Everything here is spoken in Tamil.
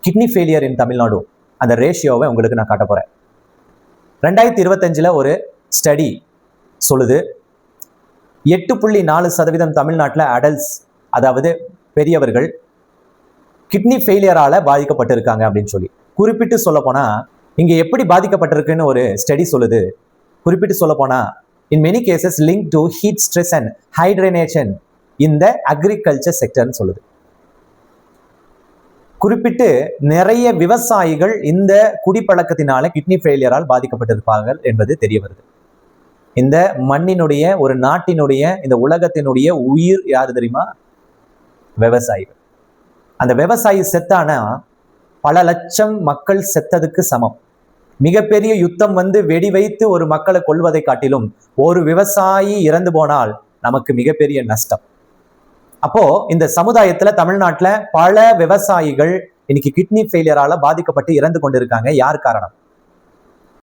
கிட்னி ஃபெயிலியர் இன் தமிழ்நாடு அந்த ரேஷியோவை உங்களுக்கு நான் காட்ட போறேன். 2025 ஒரு ஸ்டடி சொல்லுது 8.4% தமிழ்நாட்டில் அடல்ட்ஸ், அதாவது பெரியவர்கள் கிட்னி ஃபெயிலியரால பாதிக்கப்பட்டிருக்காங்க அப்படின்னு சொல்லி. குறிப்பிட்டு சொல்ல போனா இங்க எப்படி பாதிக்கப்பட்டிருக்குன்னு ஒரு ஸ்டடி சொல்லுது. குறிப்பிட்டு சொல்ல போனா in many cases linked to heat stress and hydration in the agriculture sector சொல்லுது. குறிப்பிட்டு நிறைய விவசாயிகள் இந்த குடிப்பழக்கத்தினால கிட்னி ஃபெயிலியரால் பாதிக்கப்பட்டிருப்பார்கள் என்பது தெரிய வருது. இந்த மண்ணினுடைய, ஒரு நாட்டினுடைய, இந்த உலகத்தினுடைய உயிர் யாரு தெரியுமா? விவசாயிகள். அந்த விவசாயி செத்தானா பல லட்சம் மக்கள் செத்ததுக்கு சமம். மிகப்பெரிய யுத்தம் வெடி வைத்து ஒரு மக்களை கொல்வதை காட்டிலும் ஒரு விவசாயி இறந்து போனால் நமக்கு மிகப்பெரிய நஷ்டம். அப்போ இந்த சமுதாயத்துல, தமிழ்நாட்டுல பல விவசாயிகள் இன்னைக்கு கிட்னி ஃபெயிலியரால பாதிக்கப்பட்டு இறந்து கொண்டிருக்காங்க. யார் காரணம்?